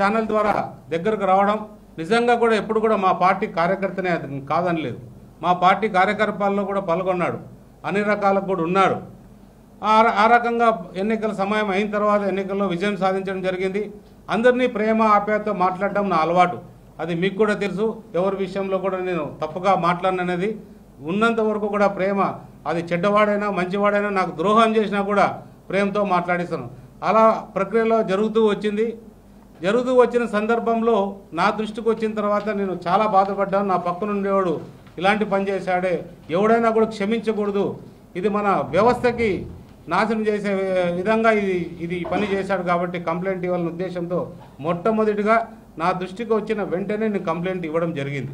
Channel ద్వారా దగ్గరకు రావడం నిజంగా కూడా ఎప్పుడు కూడా మా పార్టీ కార్యకర్తనే కాదనలేదు. మా పార్టీ కార్యకలాపాల్లో కూడా పాల్గొన్నాడు, అన్ని రకాలకు కూడా ఉన్నాడు. ఆ రకంగా ఎన్నికల సమయం అయిన తర్వాత ఎన్నికల్లో విజయం సాధించడం జరిగింది. అందరినీ ప్రేమ ఆప్యాయతతో మాట్లాడడం నా అలవాటు, అది మీకు కూడా తెలుసు. ఎవరి విషయంలో కూడా నేను తప్పుగా మాట్లాడిననేది ఉన్నంత వరకు కూడా ప్రేమ, అది చెడ్డవాడైనా మంచివాడైనా నాకు ద్రోహం చేసినా కూడా ప్రేమతో మాట్లాడిస్తాను. అలా ప్రక్రియలో జరుగుతూ వచ్చిన సందర్భంలో నా దృష్టికి వచ్చిన తర్వాత నేను చాలా బాధపడ్డాను. నా పక్కన ఉండేవాడు ఇలాంటి పని చేశాడే, ఎవడైనా కూడా క్షమించకూడదు, ఇది మన వ్యవస్థకి నాశనం చేసే విధంగా ఇది పని చేశాడు కాబట్టి కంప్లైంట్ ఇవ్వాలనే ఉద్దేశంతో మొట్టమొదటిగా నా దృష్టికి వచ్చిన వెంటనే నేను కంప్లైంట్ ఇవ్వడం జరిగింది.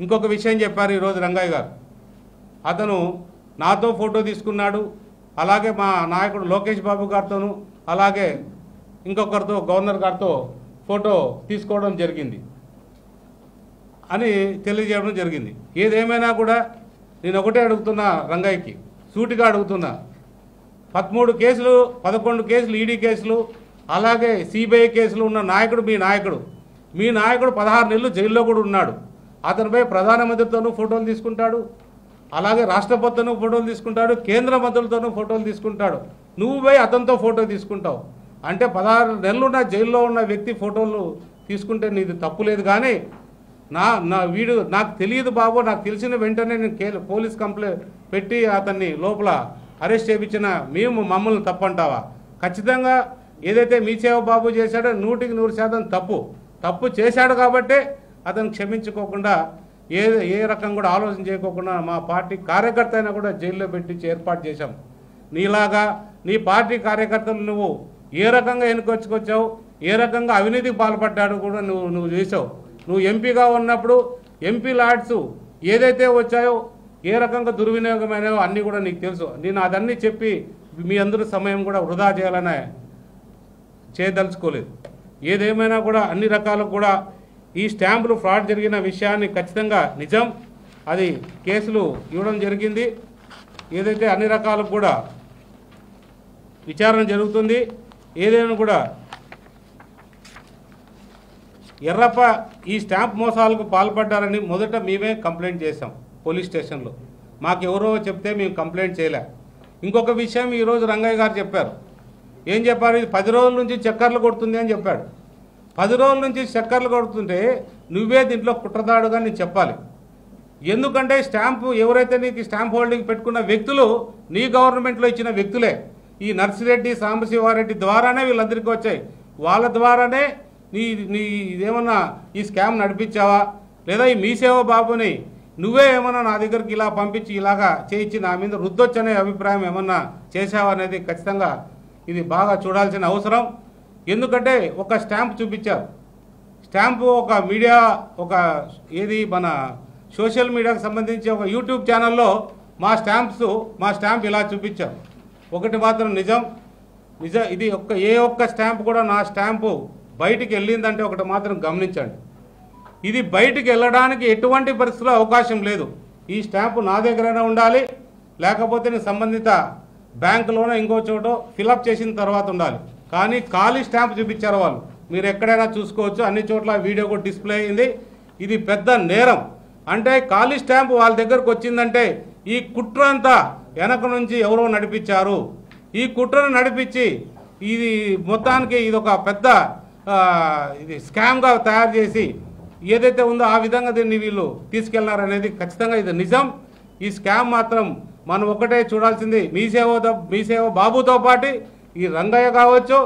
ఇంకొక విషయం చెప్పారు ఈరోజు రంగయ్య గారు, అతను నాతో ఫోటో తీసుకున్నాడు, అలాగే మా నాయకుడు లోకేష్ బాబు గారితోనూ అలాగే ఇంకొకరితో గవర్నర్ గారితో ఫోటో తీసుకోవడం జరిగింది అని తెలియజేయడం జరిగింది. ఏదేమైనా కూడా నేను ఒకటే అడుగుతున్నా, రంగయ్యకి సూటిగా అడుగుతున్నా, 13 కేసులు 11 కేసులు ఈడీ కేసులు అలాగే సిబిఐ కేసులు ఉన్న నాయకుడు మీ నాయకుడు 16 నెలలు జైల్లో కూడా ఉన్నాడు. అతనిపై ప్రధానమంత్రితోనూ ఫోటోలు తీసుకుంటాడు, అలాగే రాష్ట్రపతితోనూ ఫోటోలు తీసుకుంటాడు, కేంద్ర మంత్రులతోనూ ఫోటోలు తీసుకుంటాడు. నువ్వు పోయి అతనితో ఫోటో తీసుకుంటావు అంటే 16 నెలలు ఉన్న జైల్లో ఉన్న వ్యక్తి ఫోటోలు తీసుకుంటే నీది తప్పు లేదు. కానీ వీడు నాకు తెలియదు బాబు, నాకు తెలిసిన వెంటనే నేను పోలీస్ కంప్లైంట్ పెట్టి అతన్ని లోపల అరెస్ట్ చేయించిన మమ్మల్ని తప్పంటావా? ఖచ్చితంగా ఏదైతే మీ సేవ బాబు చేశాడో 100% తప్పు చేశాడు కాబట్టే అతను క్షమించుకోకుండా ఏ రకం కూడా ఆలోచన చేయకోకుండా మా పార్టీ కార్యకర్త అయినా కూడా జైల్లో పెట్టి ఏర్పాటు చేశాం. నీలాగా నీ పార్టీ కార్యకర్తలు నువ్వు ఏ రకంగా ఎన్నుకొచ్చుకొచ్చావు, ఏ రకంగా అవినీతికి పాల్పడ్డాడు కూడా నువ్వు చేసావు. నువ్వు ఎంపీగా ఉన్నప్పుడు ఎంపీ లాడ్స్ ఏదైతే వచ్చాయో ఏ రకంగా దుర్వినియోగమైనవో అన్నీ కూడా నీకు తెలుసు. నేను అదన్నీ చెప్పి మీ అందరూ సమయం కూడా వృధా చేయాలనే చేయదలుచుకోలేదు. ఏదేమైనా కూడా అన్ని రకాలకు కూడా ఈ స్టాంపులు ఫ్రాడ్ జరిగిన విషయాన్ని ఖచ్చితంగా నిజం, అది కేసులు ఇవ్వడం జరిగింది. ఏదైతే అన్ని రకాలకు కూడా విచారణ జరుగుతుంది. ఏదైనా కూడా ఎర్రప్ప ఈ స్టాంప్ మోసాలకు పాల్పడ్డారని మొదట మేమే కంప్లైంట్ చేశాం పోలీస్ స్టేషన్లో. మాకు ఎవరో చెప్తే మేము కంప్లైంట్ చేయలే. ఇంకొక విషయం ఈరోజు రంగయ్య గారు చెప్పారు. ఏం చెప్పారు? ఇది 10 రోజుల నుంచి చక్కర్లు కొడుతుంది అని చెప్పాడు. 10 రోజుల నుంచి చక్కర్లు కొడుతుంటే నువ్వే దీంట్లో కుట్రదాడుగా నేను చెప్పాలి. ఎందుకంటే స్టాంపు ఎవరైతే నీకు స్టాంప్ హోల్డింగ్ పెట్టుకున్న వ్యక్తులు నీ గవర్నమెంట్లో ఇచ్చిన వ్యక్తులే. ఈ నర్సిరెడ్డి సాంబశివారెడ్డి ద్వారానే వీళ్ళందరికీ వచ్చాయి. వాళ్ళ ద్వారానే నీ ఇదేమన్నా ఈ స్కామ్ నడిపించావా, లేదా ఈ మీ సేవ బాబుని నువ్వే ఏమన్నా నా దగ్గరికి ఇలా పంపించి ఇలాగా చేయించి నా మీద రుద్దొచ్చనే అభిప్రాయం ఏమన్నా చేసావా అనేది ఖచ్చితంగా ఇది బాగా చూడాల్సిన అవసరం. ఎందుకంటే ఒక స్టాంప్ చూపించారు. స్టాంపు ఒక మీడియా మన సోషల్ మీడియాకు సంబంధించి ఒక యూట్యూబ్ ఛానల్లో మా స్టాంప్ ఇలా చూపించాం. ఒకటి మాత్రం నిజం, ఇది ఏ ఒక్క స్టాంప్ కూడా నా స్టాంపు బయటికి వెళ్ళిందంటే ఒకటి మాత్రం గమనించండి, ఇది బయటికి వెళ్ళడానికి ఎటువంటి పరిస్థితుల్లో అవకాశం లేదు. ఈ స్టాంపు నా దగ్గరైనా ఉండాలి, లేకపోతే నేను సంబంధిత బ్యాంకులోనో ఇంకో చోటో ఫిలప్ చేసిన తర్వాత ఉండాలి. కానీ ఖాళీ స్టాంప్ చూపించారు వాళ్ళు. మీరు ఎక్కడైనా చూసుకోవచ్చు, అన్ని చోట్ల వీడియో కూడా డిస్ప్లే అయింది. ఇది పెద్ద నేరం. అంటే ఖాళీ స్టాంపు వాళ్ళ దగ్గరకు వచ్చిందంటే ఈ కుట్ర అంతా వెనక నుంచి ఎవరో నడిపించారు. ఈ కుట్రను నడిపించి ఇది మొత్తానికి ఇది ఒక పెద్ద ఇది స్కామ్గా తయారు చేసి ఏదైతే ఉందో ఆ విధంగా దీన్ని వీళ్ళు తీసుకెళ్లారనేది ఖచ్చితంగా ఇది నిజం. ఈ స్కామ్ మాత్రం మనం ఒకటే చూడాల్సింది, మీ సేవ బాబుతో పాటు ఈ రంగయ్య కావచ్చు,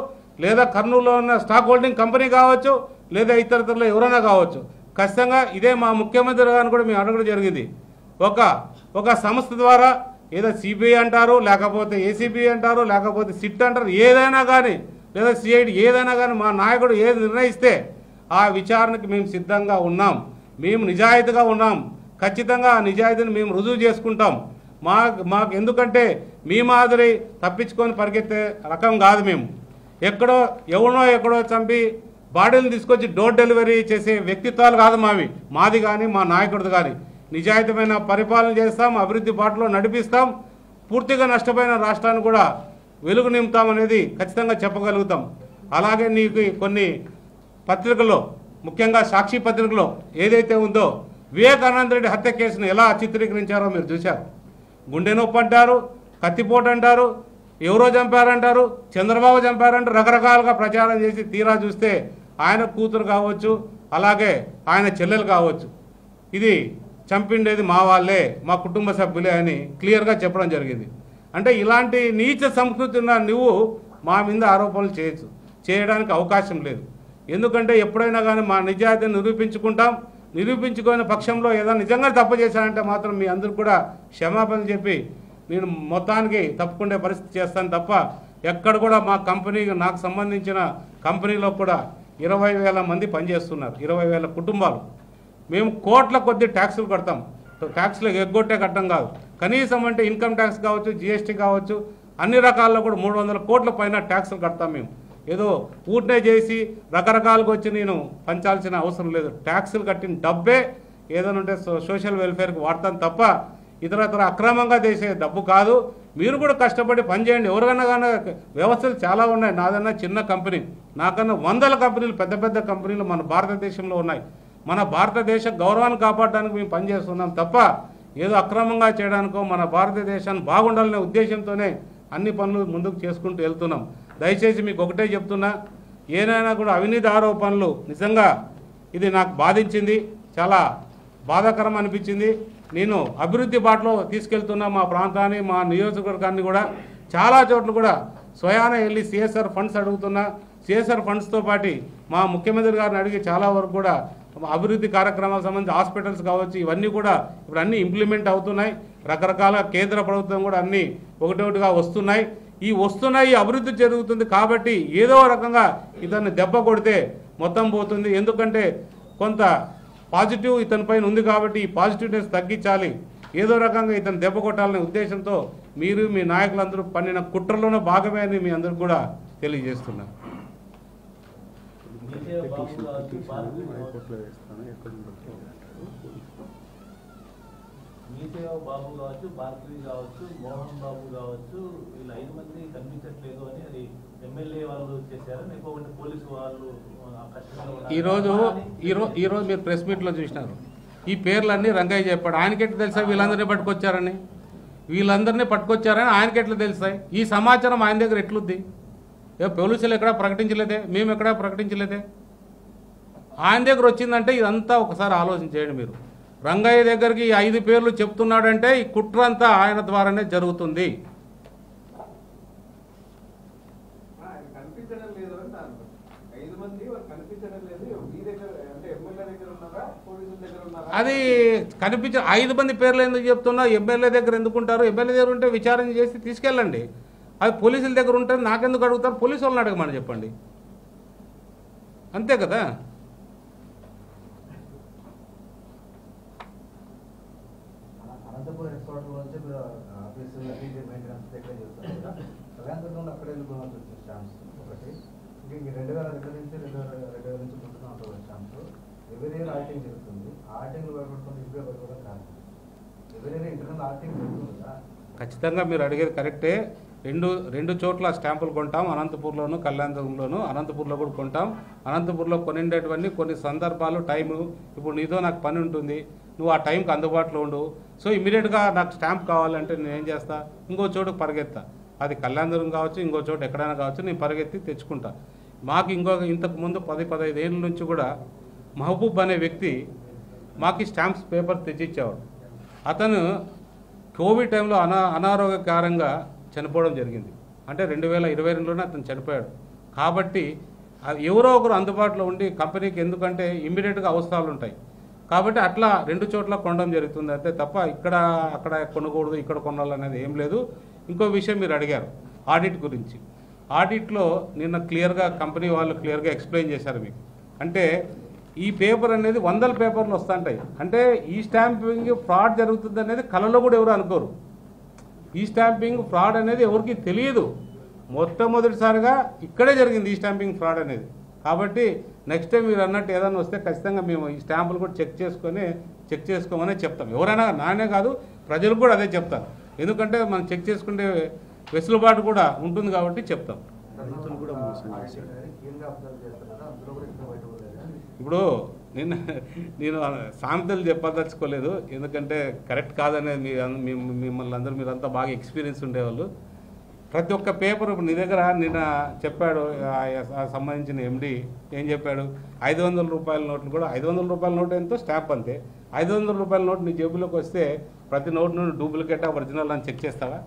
లేదా కర్నూలులో ఉన్న స్టాక్ హోల్డింగ్ కంపెనీ కావచ్చు, లేదా ఇతరులు ఎవరైనా కావచ్చు. ఖచ్చితంగా ఇదే మా ముఖ్యమంత్రి గారిని కూడా మేము అడగడం జరిగింది. ఒక సంస్థ ద్వారా ఏదో సిబిఐ అంటారు, లేకపోతే ఏసీబీ అంటారు, లేకపోతే సిట్ అంటారు, ఏదైనా కానీ లేదా సిఐడి ఏదైనా కానీ మా నాయకుడు ఏది నిర్ణయిస్తే ఆ విచారణకి మేము సిద్ధంగా ఉన్నాం. మేము నిజాయితీగా ఉన్నాం. ఖచ్చితంగా ఆ నిజాయితీని మేము రుజువు చేసుకుంటాం. మాకు ఎందుకంటే మీ మాదిరి తప్పించుకొని పరిగెత్తే రకం కాదు. మేము ఎక్కడో చంపి బాడీలను తీసుకొచ్చి డోర్ డెలివరీ చేసే వ్యక్తిత్వాలు కాదు మాది కానీ మా నాయకుడిది కానీ. నిజాయితీమైన పరిపాలన చేస్తాం, అభివృద్ధి బాటలో నడిపిస్తాం, పూర్తిగా నష్టపోయిన రాష్ట్రాన్ని కూడా వెలుగు నింపుతామనేది ఖచ్చితంగా చెప్పగలుగుతాం. అలాగే నీకు కొన్ని పత్రికలో, ముఖ్యంగా సాక్షి పత్రికలో ఏదైతే ఉందో వివేకానంద రెడ్డి హత్య కేసును ఎలా చిత్రీకరించారో మీరు చూశారు. గుండె నొప్పి అంటారు, కత్తిపోటు అంటారు, ఎవరో చంపారంటారు, చంద్రబాబు చంపారంటారు, రకరకాలుగా ప్రచారం చేసి తీరా చూస్తే ఆయన కూతురు కావచ్చు, అలాగే ఆయన చెల్లెలు కావచ్చు, ఇది చంపిండేది మా వాళ్ళే, మా కుటుంబ సభ్యులే అని క్లియర్గా చెప్పడం జరిగింది. అంటే ఇలాంటి నీచ సంస్కృతి ఉన్న నువ్వు మా మీద ఆరోపణలు చేయడానికి అవకాశం లేదు. ఎందుకంటే ఎప్పుడైనా కానీ మా నిజాయితీని నిరూపించుకునే పక్షంలో ఏదైనా నిజంగా తప్పు చేశానంటే మాత్రం మీ అందరికి కూడా క్షమాపణ చెప్పి నేను మొత్తానికి తప్పుకునే పరిస్థితి చేస్తాను తప్ప ఎక్కడ కూడా మా కంపెనీ, నాకు సంబంధించిన కంపెనీలో కూడా 20,000 మంది పనిచేస్తున్నారు, 20,000 కుటుంబాలు. మేము కోట్ల కొద్ది ట్యాక్సులు కడతాం. ట్యాక్స్లో ఎగ్గొట్టే కట్టడం కాదు, కనీసం అంటే ఇన్కమ్ ట్యాక్స్ కావచ్చు, జిఎస్టీ కావచ్చు, అన్ని రకాల్లో కూడా 300 కోట్ల పైన ట్యాక్సులు కడతాం. మేము ఏదో ఊరినే చేసి రకరకాలుగా వచ్చి నేను పంచాల్సిన అవసరం లేదు. ట్యాక్సులు కట్టిన డబ్బే ఏదైనా ఉంటే సోషల్ వెల్ఫేర్కి వాడతాను తప్ప ఇతర అక్రమంగా చేసే డబ్బు కాదు. మీరు కూడా కష్టపడి పనిచేయండి. ఎవరికైనా కానీ వ్యవస్థలు చాలా ఉన్నాయి. నాదన్నా చిన్న కంపెనీ, నాకన్నా 100 కంపెనీలు, పెద్ద పెద్ద కంపెనీలు మన భారతదేశంలో ఉన్నాయి. మన భారతదేశ గౌరవాన్ని కాపాడడానికి మేము పనిచేస్తున్నాం తప్ప ఏదో అక్రమంగా చేయడానికో మన భారతదేశాన్ని బాగుండాలనే ఉద్దేశంతోనే అన్ని పనులు ముందుకు చేసుకుంటూ వెళ్తున్నాం. దయచేసి మీకు ఒకటే చెప్తున్నా, ఏదైనా కూడా అవినీతి ఆరోపణలు నిజంగా ఇది నాకు బాధించింది, చాలా బాధాకరం అనిపించింది. నేను అభివృద్ధి బాటలో తీసుకెళ్తున్నా మా ప్రాంతాన్ని, మా నియోజకవర్గాన్ని కూడా చాలా చోట్ల కూడా స్వయాన వెళ్ళి సిఎస్ఆర్ ఫండ్స్ అడుగుతున్నా. సిఎస్ఆర్ ఫండ్స్తో పాటు మా ముఖ్యమంత్రి గారిని అడిగి చాలా వరకు కూడా అభివృద్ధి కార్యక్రమాలకు సంబంధించి హాస్పిటల్స్ కావచ్చు, ఇవన్నీ కూడా ఇప్పుడు అన్నీ ఇంప్లిమెంట్ అవుతున్నాయి. రకరకాల కేంద్ర ప్రభుత్వం కూడా అన్నీ ఒకటొకటిగా వస్తున్నాయి. ఈ అభివృద్ధి జరుగుతుంది కాబట్టి ఏదో రకంగా ఇతన్ని దెబ్బ కొడితే మొత్తం పోతుంది. ఎందుకంటే కొంత పాజిటివ్ ఇతనిపైన ఉంది కాబట్టి ఈ పాజిటివ్నెస్ తగ్గించాలి, ఏదో రకంగా ఇతను దెబ్బ కొట్టాలనే ఉద్దేశంతో మీరు మీ నాయకులందరూ పన్నిన కుట్రలోనే భాగమే అని మీ అందరూ కూడా తెలియజేస్తున్నారు. బాబు కావచ్చు, భారతీ కావచ్చు, మోహన్ బాబు కావచ్చు, వీళ్ళు 5 మంది కనిపించట్లేదు అని అది ఎమ్మెల్యే వాళ్ళు చేశారు, లేకపోతే పోలీసు వాళ్ళు. ఈరోజు మీరు ప్రెస్ మీట్లో చూసినారు, ఈ పేర్లన్నీ రంగయ్య చెప్పాడు. ఆయనకెట్లా తెలుసా వీళ్ళందరినీ పట్టుకొచ్చారని? వీళ్ళందరినీ పట్టుకొచ్చారని ఆయనకెట్లా తెలుసాయి? ఈ సమాచారం ఆయన దగ్గర ఎట్లుంది? పోలీసులు ఎక్కడా ప్రకటించలేదే, మేము ఎక్కడా ప్రకటించలేదే. ఆయన దగ్గర వచ్చిందంటే ఇదంతా ఒకసారి ఆలోచన చేయండి మీరు. రంగయ్య దగ్గరికి 5 పేర్లు చెప్తున్నాడంటే ఈ కుట్ర అంతా ఆయన ద్వారానే జరుగుతుంది. అది కనిపించ 5 మంది పేర్లు ఎందుకు చెప్తున్నా? ఎమ్మెల్యే దగ్గర ఎందుకుంటారు? ఎమ్మెల్యే దగ్గర ఉంటే విచారణ చేసి తీసుకెళ్ళండి. అది పోలీసుల దగ్గర ఉంటే నాకెందుకు అడుగుతారు? పోలీసు వాళ్ళని అడగమని చెప్పండి, అంతే కదా. ఖచ్చితంగా మీరు అడిగేది కరెక్టే. రెండు చోట్ల స్టాంపులు కొంటాం, అనంతపూర్లోను కళ్యాణదుర్గంలోను. అనంతపూర్లో కూడా కొంటాం. అనంతపూర్లో కొనిండేటివన్నీ కొన్ని సందర్భాలు టైము, ఇప్పుడు నీతో నాకు పని ఉంటుంది, నువ్వు ఆ టైంకి అందుబాటులో ఉండు, సో ఇమీడియట్గా నాకు స్టాంప్ కావాలంటే నేను ఏం చేస్తా, ఇంకో చోటుకు పరిగెత్తా. అది కళ్యాణదుర్గం కావచ్చు, ఇంకో చోటు ఎక్కడైనా కావచ్చు, నేను పరిగెత్తి తెచ్చుకుంటా. మాకు ఇంతకుముందు 10-15 ఏళ్ళ నుంచి కూడా మహబూబ్ అనే వ్యక్తి మాకు స్టాంప్స్ పేపర్ తెచ్చిచ్చేవాడు. అతను కోవిడ్ టైంలో అనారోగ్యకారంగా చనిపోవడం జరిగింది. అంటే 2022లోనే అతను చనిపోయాడు. కాబట్టి ఎవరో ఒకరు అందుబాటులో ఉండి కంపెనీకి, ఎందుకంటే ఇమ్మీడియట్గా అవసరాలు ఉంటాయి కాబట్టి అట్లా 2 చోట్ల కొనడం జరుగుతుంది అంతే తప్ప అక్కడ కొనకూడదు, ఇక్కడ కొనాలనేది ఏం లేదు. ఇంకో విషయం మీరు అడిగారు ఆడిట్ గురించి. ఆడిట్లో నిన్న క్లియర్గా కంపెనీ వాళ్ళు క్లియర్గా ఎక్స్ప్లెయిన్ చేశారు మీకు. అంటే ఈ పేపర్ అనేది 100 పేపర్లు వస్తుంటాయి. అంటే ఈ స్టాంపింగ్ ఫ్రాడ్ జరుగుతుంది అనేది కళలో కూడా ఎవరు అనుకోరు. ఈ స్టాంపింగ్ ఫ్రాడ్ అనేది ఎవరికి తెలియదు. మొట్టమొదటిసారిగా ఇక్కడే జరిగింది ఈ స్టాంపింగ్ ఫ్రాడ్ అనేది. కాబట్టి నెక్స్ట్ టైం మీరు అన్నట్టు ఏదైనా వస్తే ఖచ్చితంగా మేము ఈ స్టాంపులు కూడా చెక్ చేసుకోమని చెప్తాం. ఎవరైనా నానే కాదు, ప్రజలు కూడా అదే చెప్తారు. ఎందుకంటే మనం చెక్ చేసుకుంటే వెసులుబాటు కూడా ఉంటుంది కాబట్టి చెప్తాం. ఇప్పుడు నేను సామెతలు చెప్పదలుచుకోలేదు, ఎందుకంటే కరెక్ట్ కాదనేది మిమ్మల్ని అందరూ మీరంతా బాగా ఎక్స్పీరియన్స్ ఉండేవాళ్ళు. ప్రతి ఒక్క పేపర్ ఇప్పుడు నీ దగ్గర నిన్న చెప్పాడు సంబంధించిన ఎండి ఏం చెప్పాడు, 500 రూపాయల నోట్లు కూడా 500 రూపాయల నోటు ఎంతో స్టాంప్ అంతే. 500 రూపాయల నోటు నీ జేబులోకి వస్తే ప్రతి నోటు నుండి డూప్లికేటా ఒరిజినల్ అని చెక్ చేస్తావా?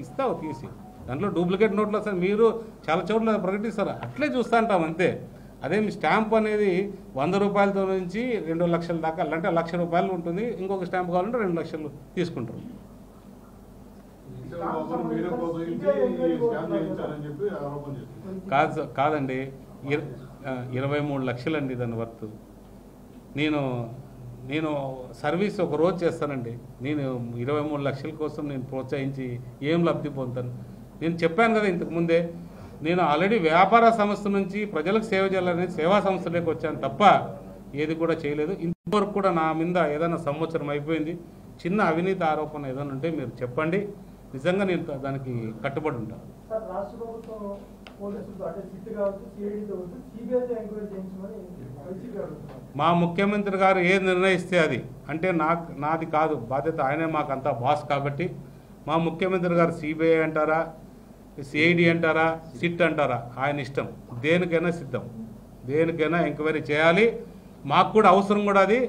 ఇస్తావు తీసి. దాంట్లో డూప్లికేట్ నోట్లు వస్తాయి, మీరు చాలా చోట్ల ప్రకటిస్తారు, అట్లే చూస్తూ ఉంటాం అంతే. అదే మీ స్టాంప్ అనేది 100 రూపాయలతో నుంచి 2 లక్షల దాకా, అంటే 1 లక్ష రూపాయలు ఉంటుంది. ఇంకొక స్టాంప్ కావాలంటే 2 లక్షలు తీసుకుంటారు. కాదండి, 23 లక్షలండి దాని వర్త్. నేను సర్వీస్ ఒక రోజు చేస్తానండి, నేను 23 లక్షల కోసం నేను ప్రోత్సహించి ఏం లబ్ధి పొందుతాను? నేను చెప్పాను కదా ఇంతకుముందే, నేను ఆల్రెడీ వ్యాపార సంస్థ నుంచి ప్రజలకు సేవ చేయాలని సేవా సంస్థలోకి వచ్చాను తప్ప ఏది కూడా చేయలేదు. ఇంతవరకు కూడా నా మీద ఏదైనా సంవత్సరం అయిపోయింది, చిన్న అవినీతి ఆరోపణ ఏదైనా ఉంటే మీరు చెప్పండి, నిజంగా నేను దానికి కట్టుబడి ఉంటాను. మా ముఖ్యమంత్రి గారు ఏది నిర్ణయిస్తే అది, అంటే నాది కాదు బాధ్యత, ఆయనే మాకంతా బాస్ కాబట్టి మా ముఖ్యమంత్రి గారు సిబిఐ అంటారా, సిఐడి అంటారా, సిట్ అంటారా, ఆయన ఇష్టం. దేనికైనా సిద్ధం, దేనికైనా ఎంక్వైరీ చేయాలి. మాకు కూడా అవసరం కూడా అది,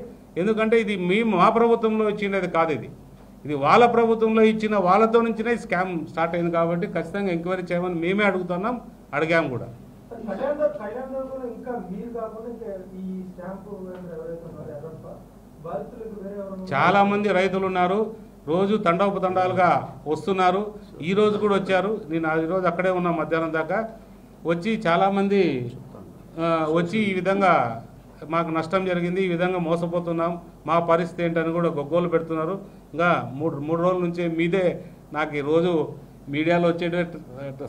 ఎందుకంటే ఇది మా ప్రభుత్వంలో ఇచ్చినది కాదు, ఇది వాళ్ళ ప్రభుత్వంలో ఇచ్చిన వాళ్ళతో నుంచినే స్కామ్ స్టార్ట్ అయింది కాబట్టి ఖచ్చితంగా ఎంక్వైరీ చేయమని మేమే అడుగుతున్నాం, అడిగాము కూడా. చాలా మంది రైతులు ఉన్నారు, రోజు తండోపతండాలుగా వస్తున్నారు. ఈ రోజు కూడా వచ్చారు, నేను ఈరోజు అక్కడే ఉన్నా మధ్యాహ్నం దాకా. వచ్చి చాలామంది వచ్చి ఈ విధంగా మాకు నష్టం జరిగింది, ఈ విధంగా మోసపోతున్నాం, మా పరిస్థితి ఏంటని కూడా గొగ్గోలు పెడుతున్నారు. ఇంకా మూడు రోజుల నుంచి మీదే నాకు ఈరోజు మీడియాలో వచ్చే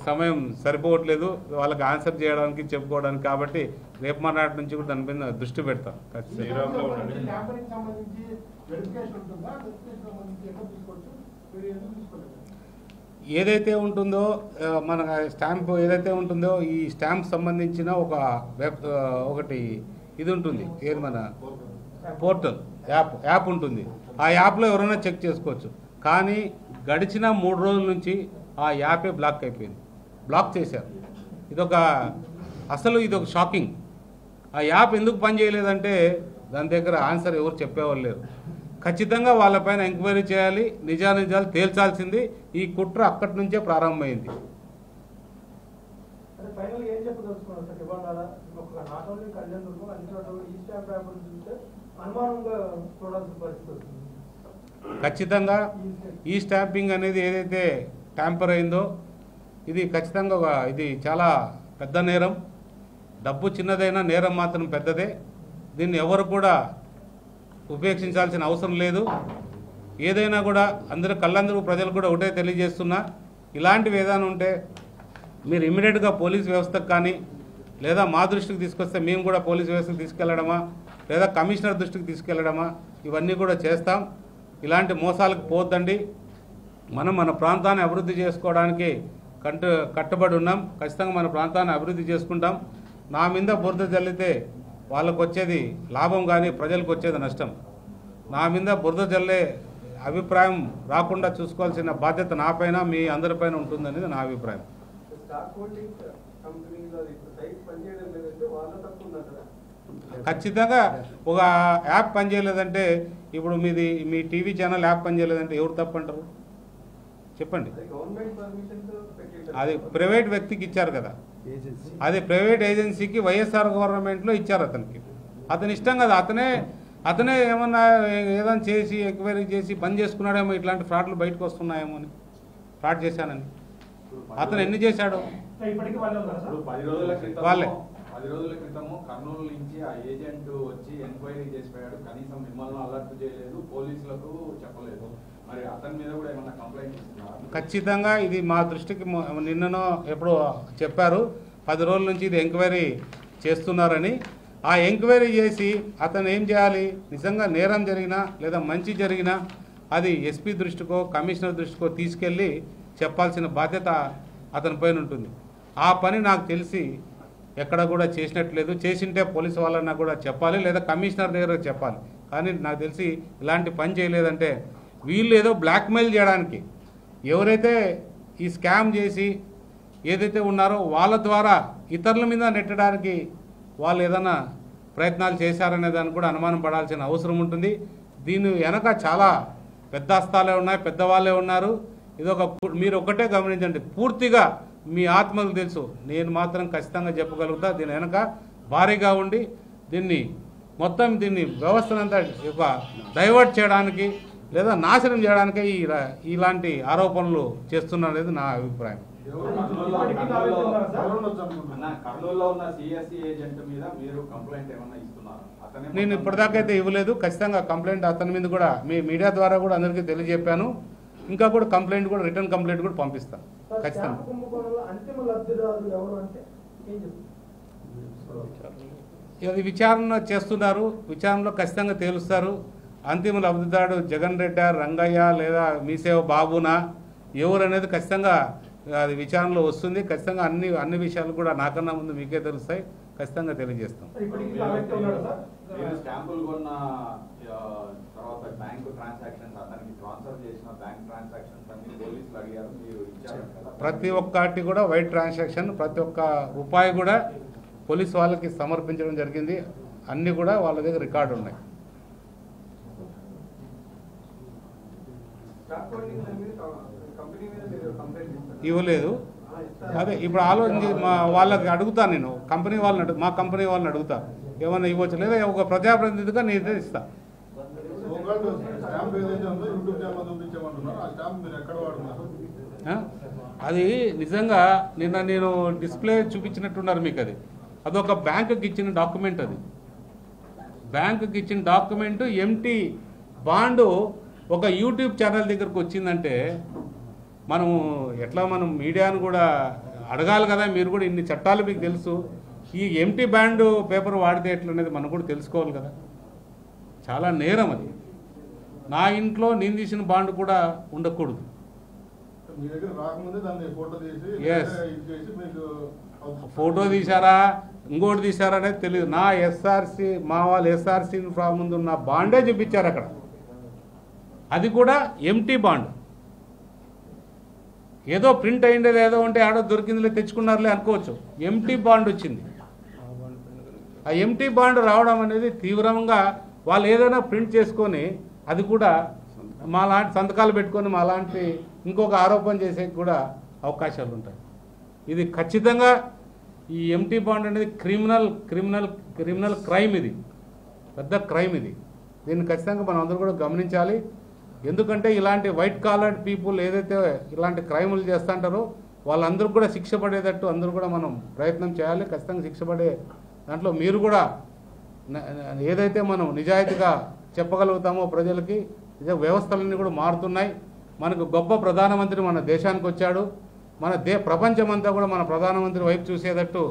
సమయం సరిపోవట్లేదు వాళ్ళకి ఆన్సర్ చేయడానికి చెప్పుకోవడానికి, కాబట్టి రేపు మర్నాటి నుంచి కూడా దాని మీద దృష్టి పెడతాం. ఏదైతే ఉంటుందో మన స్టాంప్ ఏదైతే ఉంటుందో ఈ స్టాంప్ సంబంధించిన ఒకటి ఇది ఉంటుంది, ఏది మన పోర్టల్ యాప్ ఉంటుంది. ఆ యాప్లో ఎవరైనా చెక్ చేసుకోవచ్చు. కానీ గడిచిన 3 రోజుల నుంచి ఆ యాపే బ్లాక్ చేశారు. అసలు ఇది ఒక షాకింగ్. ఆ యాప్ ఎందుకు పనిచేయలేదంటే దాని దగ్గర ఆన్సర్ ఎవరు చెప్పేవాళ్ళు లేరు. ఖచ్చితంగా వాళ్ళపైన ఎంక్వైరీ చేయాలి, నిజానిజాలు తేల్చాల్సింది. ఈ కుట్ర అక్కడి నుంచే ప్రారంభమైంది. ఖచ్చితంగా ఈ స్టాంపింగ్ అనేది ఏదైతే ట్యాంపర్ అయిందో ఇది ఖచ్చితంగా ఇది చాలా పెద్ద నేరం. డబ్బు చిన్నదైనా నేరం మాత్రం పెద్దదే. దీన్ని ఎవరు కూడా ఉపేక్షించాల్సిన అవసరం లేదు. ఏదైనా కూడా కళ్ళందరూ ప్రజలు కూడా ఒకటే తెలియజేస్తున్నా, ఇలాంటివి ఏదైనా ఉంటే మీరు ఇమ్మీడియట్గా పోలీస్ వ్యవస్థకు కానీ లేదా మా దృష్టికి తీసుకొస్తే మేము కూడా పోలీస్ వ్యవస్థకు తీసుకెళ్లడమా లేదా కమిషనర్ దృష్టికి తీసుకెళ్లడమా ఇవన్నీ కూడా చేస్తాం. ఇలాంటి మోసాలకు పోద్దండి. మన ప్రాంతాన్ని అభివృద్ధి చేసుకోవడానికి కట్టుబడి ఉన్నాం. ఖచ్చితంగా మన ప్రాంతాన్ని అభివృద్ధి చేసుకుంటాం. నా మీద బురద జల్లితే వాళ్ళకు వచ్చేది లాభం కానీ ప్రజలకు వచ్చేది నష్టం. నా మీద బురద జల్లే అభిప్రాయం రాకుండా చూసుకోవాల్సిన బాధ్యత నాపైన మీ అందరిపైన ఉంటుందనేది నా అభిప్రాయం. ఖచ్చితంగా ఒక యాప్ పనిచేయలేదంటే, ఇప్పుడు మీ టీవీ ఛానల్ యాప్ పనిచేయలేదంటే ఎవరు తప్పంటారు చెప్పండి? అది ప్రైవేట్ వ్యక్తికి ఇచ్చారు కదా, అది ప్రైవేట్ ఏజెన్సీకి వైఎస్ఆర్ గవర్నమెంట్లో ఇచ్చారు. అతని ఇష్టం కదా, అతనే ఏమన్నా ఏదైనా చేసి ఎంక్వైరీ చేసి బంద్ చేసుకున్నాడేమో, ఇట్లాంటి ఫ్రాడ్లు బయటకు వస్తున్నాయేమో అని, ఫ్రాడ్ చేశానని. అతను ఎన్ని చేశాడు? 10 రోజుల క్రితము కర్నూలు నుంచి ఆ ఏజెంట్ వచ్చి ఎంక్వైరీ చేసిపోయాడు. కనీసం మిమ్మల్ని అలర్ట్ చేయలేదు, పోలీసులకు చెప్పలేదు. మరి అతని మీద కూడా ఏమన్నా కంప్లైంట్ ఇస్తున్నారు? ఖచ్చితంగా ఇది మా దృష్టికి నిన్ననో ఎప్పుడో చెప్పారు. 10 రోజుల నుంచి ఇది ఎంక్వైరీ చేస్తున్నారని. ఆ ఎంక్వైరీ చేసి అతను ఏం చేయాలి? నిజంగా నేరం జరిగినా లేదా మంచి జరిగినా అది ఎస్పీ దృష్టికో కమిషనర్ దృష్టికో తీసుకెళ్ళి చెప్పాల్సిన బాధ్యత అతని పైన ఉంటుంది. ఆ పని నాకు తెలిసి ఎక్కడ కూడా చేసినట్లేదు. చేసింటే పోలీసు వాళ్ళన్నా కూడా చెప్పాలి, లేదా కమిషనర్ దగ్గర చెప్పాలి. కానీ నాకు తెలిసి ఇలాంటి పని చేయలేదంటే వీళ్ళు ఏదో బ్లాక్మెయిల్ చేయడానికి, ఎవరైతే ఈ స్కామ్ చేసి ఏదైతే ఉన్నారో వాళ్ళ ద్వారా ఇతరుల మీద నెట్టడానికి వాళ్ళు ఏదైనా ప్రయత్నాలు చేశారనే దానికి కూడా అనుమానం పడాల్సిన అవసరం ఉంటుంది. దీని వెనక చాలా పెద్ద హస్తాలే ఉన్నాయి, పెద్దవాళ్ళే ఉన్నారు. ఇదొక మీరు ఒకటే గమనించండి, పూర్తిగా మీ ఆత్మకు తెలుసు. నేను మాత్రం ఖచ్చితంగా చెప్పగలుగుతా, దీని వెనక భారీగా ఉండి దీన్ని వ్యవస్థనంతా ఒక డైవర్ట్ చేయడానికి లేదా నాశనం చేయడానికే ఇలాంటి ఆరోపణలు చేస్తున్నారనేది నా అభిప్రాయం. కర్నూలులో ఉన్న సిఎస్సి ఏజెంట్ మీద మీరు కంప్లైంట్ ఏమన్నా ఇస్తున్నారా? నేను ఇప్పటిదాకా అయితే ఇవ్వలేదు. ఖచ్చితంగా కంప్లైంట్ అతని మీద కూడా మీ మీడియా ద్వారా కూడా అందరికీ తెలియజెప్పాను. ఇంకా కూడా కంప్లైంట్ కూడా రిటర్న్ కంప్లైంట్ కూడా పంపిస్తాను ఖచ్చితంగా. ఇది విచారణ చేస్తున్నారు, విచారణలో ఖచ్చితంగా తేలుస్తారు. అంతిమ లబ్ధిదారుడు జగన్ రెడ్డి, రంగయ్య లేదా మీసేవ బాబునా ఎవరు అనేది ఖచ్చితంగా అది విచారణలో వస్తుంది. ఖచ్చితంగా అన్ని విషయాలు కూడా నాకన్నా ముందు మీకే తెలుస్తాయి, ఖచ్చితంగా తెలియజేస్తాం. స్టాంపులు కొన్న తర్వాత బ్యాంకు ట్రాన్సాక్షన్స్, అతనికి ట్రాన్స్ఫర్ చేసిన బ్యాంక్ ట్రాన్సాక్షన్స్ అన్ని పోలీసులు అడిగారు, మీరు ఇచ్చారు కదా? ప్రతి ఒక్కటి కూడా వైట్ ట్రాన్సాక్షన్, ప్రతి ఒక్క రూపాయి కూడా పోలీసు వాళ్ళకి సమర్పించడం జరిగింది. అన్నీ కూడా వాళ్ళ దగ్గర రికార్డు ఉన్నాయి. ఇవ్వలేదు. అదే ఇప్పుడు ఆలోచించి వాళ్ళకి అడుగుతాను, నేను కంపెనీ వాళ్ళని మా కంపెనీ వాళ్ళని అడుగుతా ఏమన్నా ఇవ్వచ్చు, లేదా ఒక ప్రజాప్రతినిధిగా నేను ఇస్తా. అది నిజంగా నిన్న నేను డిస్ప్లే చూపించినట్టున్నారు మీకు. అదొక బ్యాంకుకి ఇచ్చిన డాక్యుమెంట్. అది బ్యాంకుకి ఇచ్చిన డాక్యుమెంట్. ఎంటీ బాండు ఒక యూట్యూబ్ ఛానల్ దగ్గరకు వచ్చిందంటే మనం మీడియాను కూడా అడగాలి కదా. మీరు కూడా ఇన్ని చట్టాలు మీకు తెలుసు. ఈ ఎంటీ బాండు పేపర్ వాడితే ఎట్లనేది మనం కూడా తెలుసుకోవాలి కదా. చాలా నేరం అది. నా ఇంట్లో నేను తీసిన బాండ్ కూడా ఉండకూడదు. ఎస్, ఫోటో తీశారా ఇంకోటి తీశారా అనేది తెలియదు. నా ఎస్ఆర్సి మా వాళ్ళు ఎస్ఆర్సి ముందు ఉన్న బాండే చూపించారు అక్కడ. అది కూడా ఎంటీ బాండ్. ఏదో ప్రింట్ అయిందే ఏదో ఉంటే ఆడో దొరికిందిలే తెచ్చుకున్నారులే అనుకోవచ్చు. ఎంటీ బాండ్ వచ్చింది. ఆ ఎంటీ బాండ్ రావడం అనేది తీవ్రంగా వాళ్ళు ఏదైనా ప్రింట్ చేసుకొని అది కూడా మా లాంటి సంతకాలు పెట్టుకొని మా లాంటి ఇంకొక ఆరోపణ చేసే కూడా అవకాశాలు ఉంటాయి. ఇది ఖచ్చితంగా ఈ ఎంటీ బాండ్ అనేది క్రిమినల్ క్రైమ్. ఇది పెద్ద క్రైమ్. దీన్ని ఖచ్చితంగా మనం అందరూ కూడా గమనించాలి. ఎందుకంటే ఇలాంటి వైట్ కాలర్డ్ పీపుల్ ఏదైతే ఇలాంటి క్రైములు చేస్తుంటారో వాళ్ళందరూ కూడా శిక్ష పడేటట్టు అందరూ కూడా మనం ప్రయత్నం చేయాలి. ఖచ్చితంగా శిక్ష పడే దాంట్లో మీరు కూడా ఏదైతే మనం నిజాయితీగా చెప్పగలుగుతామో ప్రజలకి, వ్యవస్థలన్నీ కూడా మారుతున్నాయి. మనకు గొప్ప ప్రధానమంత్రి మన దేశానికి వచ్చాడు. ప్రపంచమంతా కూడా మన ప్రధానమంత్రి వైపు చూసేటట్టు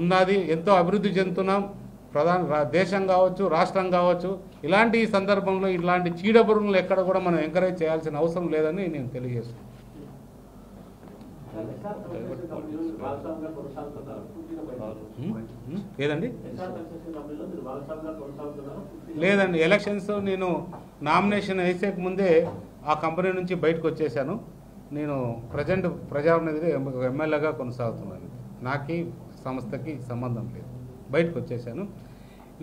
ఉన్నది. ఎంతో అభివృద్ధి చెందుతున్నాం. దేశం కావచ్చు, రాష్ట్రం కావచ్చు. ఇలాంటి సందర్భంలో ఇలాంటి చీడపురుగులు ఎక్కడ కూడా మనం ఎంకరేజ్ చేయాల్సిన అవసరం లేదని నేను తెలియజేస్తున్నాను. లేదండి, లేదండి. ఎలక్షన్స్ నేను నామినేషన్ వేసేక ముందే ఆ కంపెనీ నుంచి బయటకు వచ్చేసాను. నేను ప్రజెంట్ ప్రజాప్రతినిధిగా ఎమ్మెల్యేగా కొనసాగుతున్నాను. నాకి సంస్థకి సంబంధం లేదు, బయటకు వచ్చేసాను.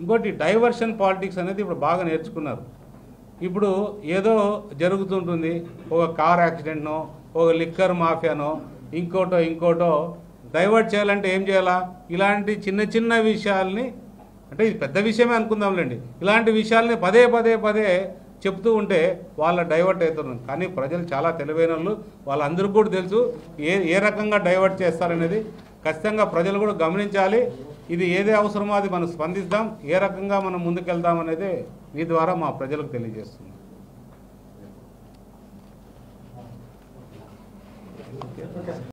ఇంకోటి డైవర్షన్ పాలిటిక్స్ అనేది ఇప్పుడు బాగా నేర్చుకున్నారు. ఇప్పుడు ఏదో జరుగుతుంటుంది, ఒక కార్ యాక్సిడెంట్నో, ఒక లిక్కర్ మాఫియానో, ఇంకోటో డైవర్ట్ చేయాలంటే ఏం చేయాలా? ఇలాంటి చిన్న విషయాల్ని, అంటే ఇది పెద్ద విషయమే అనుకుందాంలేండి, ఇలాంటి విషయాల్ని పదే చెప్తూ ఉంటే వాళ్ళ డైవర్ట్ అవుతున్నారు. కానీ ప్రజలు చాలా తెలివైన వాళ్ళు, వాళ్ళందరికీ కూడా తెలుసు ఏ రకంగా డైవర్ట్ చేస్తారనేది. ఖచ్చితంగా ప్రజలు కూడా గమనించాలి. ఇది ఏదే అవసరమో అది మనం స్పందిస్తాం. ఏ రకంగా మనం ముందుకెళ్దాం అనేది మీ ద్వారా మా ప్రజలకు తెలియజేస్తున్నాం.